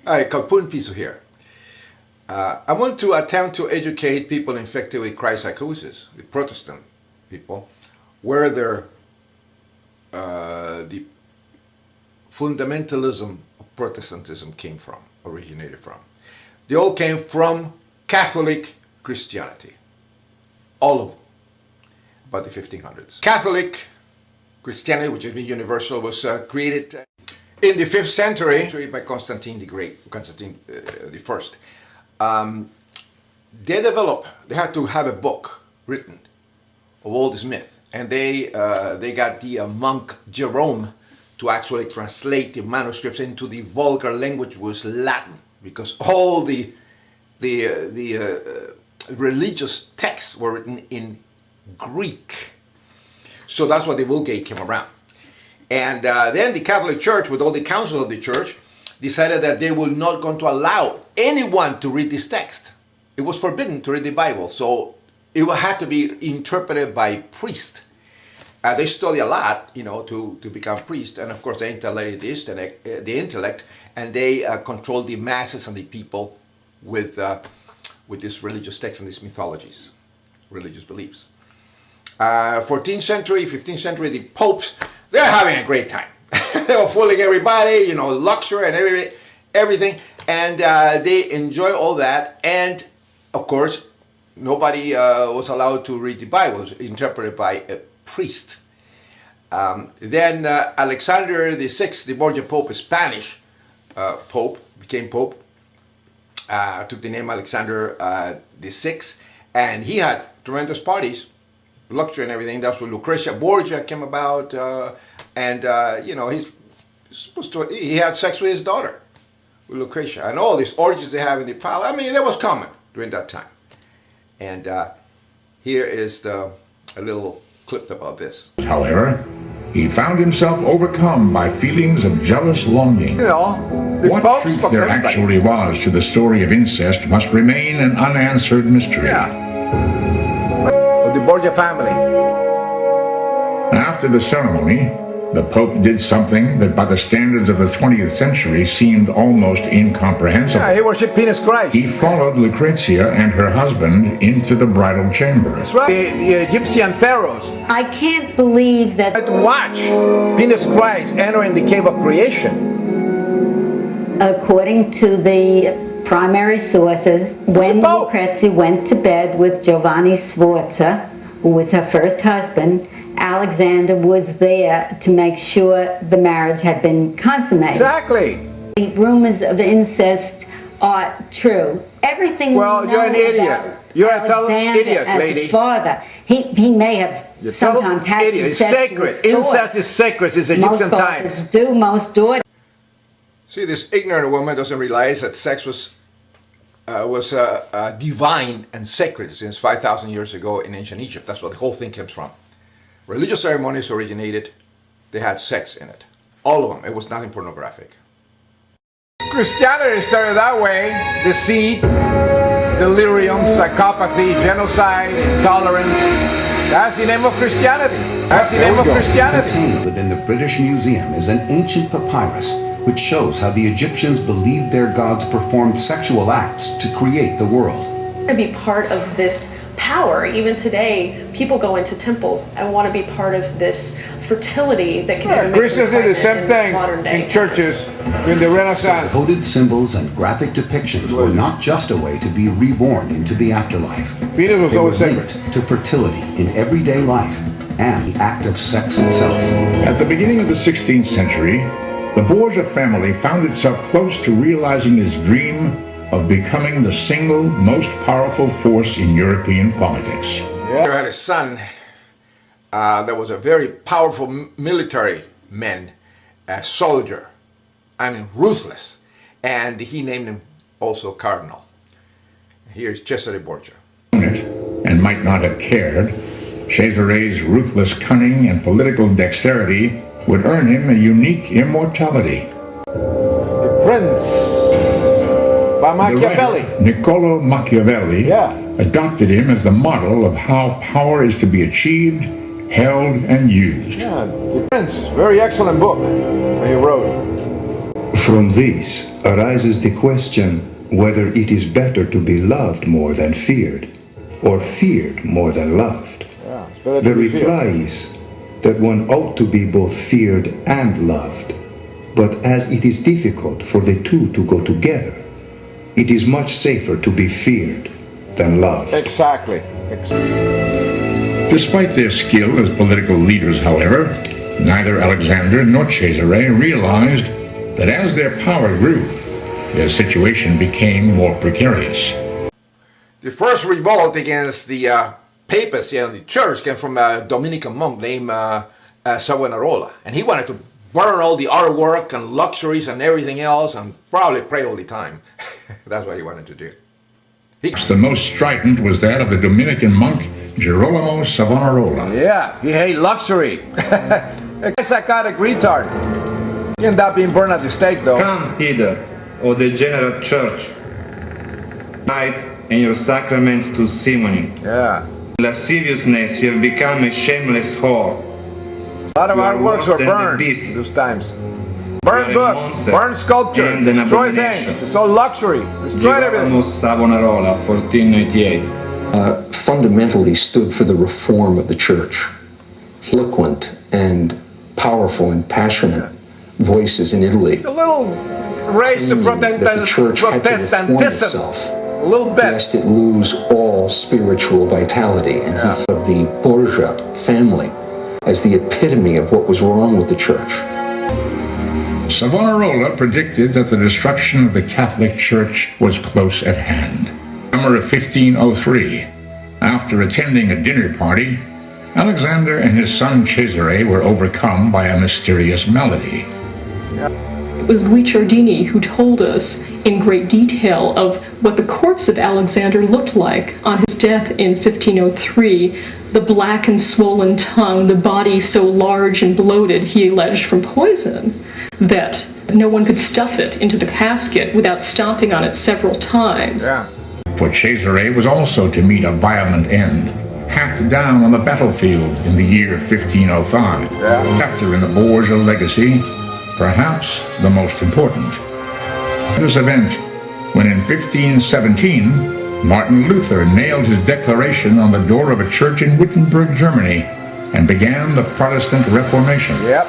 All right, Kalpun Piso here. I want to attempt to educate people infected with Christ psychosis, the Protestant people, where the fundamentalism of Protestantism came from, originated from. They all came from Catholic Christianity, all of them, about the 1500s. Catholic Christianity, which has been universal, was created in the 5th century by Constantine the Great, Constantine the First. They had to have a book written of all this myth, and they got the monk Jerome to actually translate the manuscripts into the vulgar language, was Latin, because all the religious texts were written in Greek. So that's why the Vulgate came around. And then the Catholic Church, with all the councils of the church, decided that they were not going to allow anyone to read this text. It was forbidden to read the Bible, so it had to be interpreted by priests. They study a lot, to become priests, and of course the intellect, and they control the masses and the people with this religious text and these mythologies, religious beliefs. 14th century, 15th century, the popes, they're having a great time. They were fooling everybody, luxury and everything, and they enjoy all that. And of course, nobody was allowed to read the Bible. It was interpreted by a priest. Then Alexander VI, the Borgia Pope, a Spanish Pope, became Pope, took the name Alexander VI, and he had tremendous parties, luxury and everything. That's when Lucretia Borgia came about, and he had sex with his daughter, with Lucretia, and all these orgies they have in the palace. I mean, that was common during that time. And here is a little clip about this. However, he found himself overcome by feelings of jealous longing. What truth there actually was to the story of incest must remain an unanswered mystery. Yeah. Of the Borgia family. After the ceremony, the Pope did something that by the standards of the 20th century seemed almost incomprehensible. Yeah, he worshipped Penis Christ. He followed Lucretia and her husband into the bridal chamber. That's right. The Egyptian pharaohs. I can't believe that. Watch Penis Christ entering the cave of creation. According to the primary sources, when Lucrezia went to bed with Giovanni Sforza, who was her first husband, Alexander was there to make sure the marriage had been consummated. Exactly. The rumors of incest are true. Everything. Well, you're an idiot. You're a total idiot, lady. Father, he may have sometimes had idiot. It's sacred. Incest is sacred. It's Egyptian times. Most daughters. See, this ignorant woman doesn't realize that sex was divine and sacred since 5,000 years ago in ancient Egypt. That's where the whole thing comes from. Religious ceremonies originated, they had sex in it. All of them. It was nothing pornographic. Christianity started that way. Deceit, delirium, psychopathy, genocide, intolerance. That's the name of Christianity. That's the name of Christianity. Contained within the British Museum is an ancient papyrus which shows how the Egyptians believed their gods performed sexual acts to create the world. To be part of this power. Even today, people go into temples and want to be part of this fertility that can even make Christians did the same thing in churches in the Renaissance. So coded symbols and graphic depictions were not just a way to be reborn into the afterlife. Penis was they were always sacred. linked to fertility in everyday life and the act of sex itself. At the beginning of the 16th century, the Borgia family found itself close to realizing its dream of becoming the single most powerful force in European politics. Yeah. He had a son that was a very powerful military man, a soldier, ruthless, and he named him also Cardinal. Here's Cesare Borgia. And might not have cared, Cesare's ruthless cunning and political dexterity would earn him a unique immortality. The Prince. By Machiavelli. Niccolò Machiavelli adopted him as the model of how power is to be achieved, held, and used. Yeah, The Prince, very excellent book that he wrote. From this arises the question whether it is better to be loved more than feared, or feared more than loved. The reply is that one ought to be both feared and loved, but as it is difficult for the two to go together, it is much safer to be feared than loved. Exactly. Despite their skill as political leaders, however, neither Alexander nor Cesare realized that as their power grew, their situation became more precarious. The first revolt against the papacy and the church came from a Dominican monk named Savonarola, and he wanted to burn all the artwork and luxuries and everything else and probably pray all the time. That's what he wanted to do. The most strident was that of the Dominican monk Girolamo Savonarola. Yeah, he hated luxury. A psychotic retard. He ended up being burned at the stake, though. Come hither, O degenerate church, night and your sacraments to simony. Yeah. Lasciviousness, you have become a shameless whore. A lot of You are artworks were worse than burned the beast. those times. You Burn are a books, monster burn sculpture, and an destroy abomination. things, destroy luxury, destroy everything. Girolamo Savonarola, 1498. Fundamentally stood for the reform of the church. Eloquent and powerful and passionate voices in Italy. A little raised to That the church had to reform Protestantism. itself, A little bit. lest it lose all spiritual vitality. And he thought of the Borgia family as the epitome of what was wrong with the church. Savonarola predicted that the destruction of the Catholic Church was close at hand. Summer of 1503, after attending a dinner party, Alexander and his son Cesare were overcome by a mysterious malady. It was Guicciardini who told us in great detail of what the corpse of Alexander looked like on his death in 1503. The black and swollen tongue, the body so large and bloated, he alleged from poison, that no one could stuff it into the casket without stomping on it several times. Yeah. For Cesare was also to meet a violent end, hacked down on the battlefield in the year 1505. Chapter in the Borgia legacy, perhaps the most important. This event, when in 1517, Martin Luther nailed his declaration on the door of a church in Wittenberg, Germany, and began the Protestant Reformation. Yep.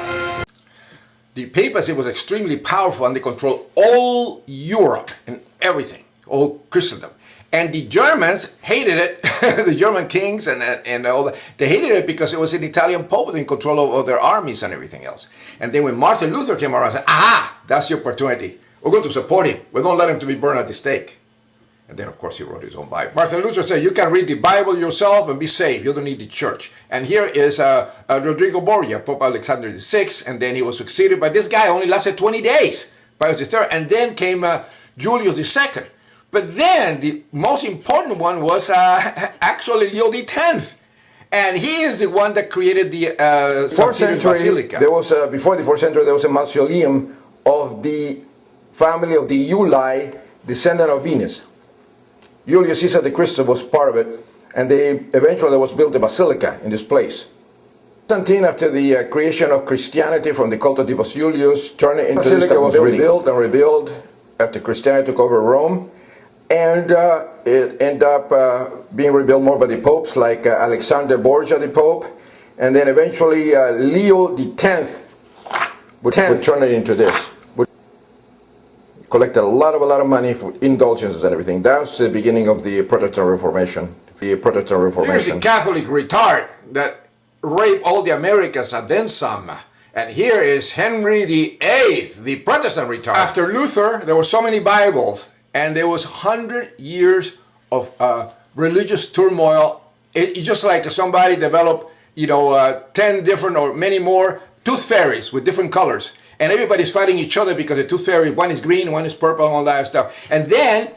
The papacy was extremely powerful and they controlled all Europe and everything, all Christendom. And the Germans hated it, the German kings and all that. They hated it because it was an Italian pope in control of their armies and everything else. And then when Martin Luther came around and said, aha, that's your opportunity. We're going to support him. We're going to let him to be burned at the stake. And then, of course, he wrote his own Bible. Martin Luther said, you can read the Bible yourself and be saved. You don't need the church. And here is Rodrigo Borgia, Pope Alexander VI, and then he was succeeded by this guy, only lasted 20 days, Pius III, and then came Julius II. But then the most important one was actually Leo X. And he is the one that created the St. Peter's Basilica. There was, before the 4th century, there was a mausoleum of the family of the Iuli, descendant of Venus. Julius Caesar the Christus was part of it, and eventually there was built a basilica in this place. Constantine, after the creation of Christianity from the cult of Divus Julius, turned it into this basilica was rebuilt and rebuilt after Christianity took over Rome, and it ended up being rebuilt more by the popes like Alexander Borgia, the pope, and then eventually Leo X would turn it into this. Collected a lot of money for indulgences and everything. That's the beginning of the Protestant Reformation. The Protestant Reformation. Here's a Catholic retard that raped all the Americans and then some. And here is Henry VIII, the Protestant retard. After Luther, there were so many Bibles, and there was 100 years of religious turmoil. It's just like somebody developed, 10 different or many more tooth fairies with different colors. And everybody's fighting each other because the tooth fairy, one is green, one is purple, and all that stuff. And then,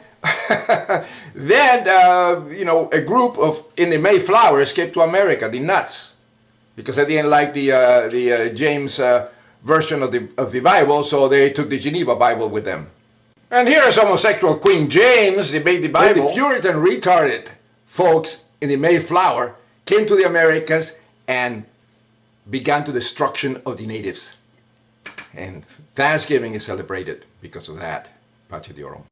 a group in the Mayflower escaped to America, the nuts, because they didn't like the James version of the Bible, so they took the Geneva Bible with them. And here is homosexual Queen James, they made the Bible. The Puritan retarded folks in the Mayflower came to the Americas and began the destruction of the natives. and Thanksgiving is celebrated because of that. Pace Diorum.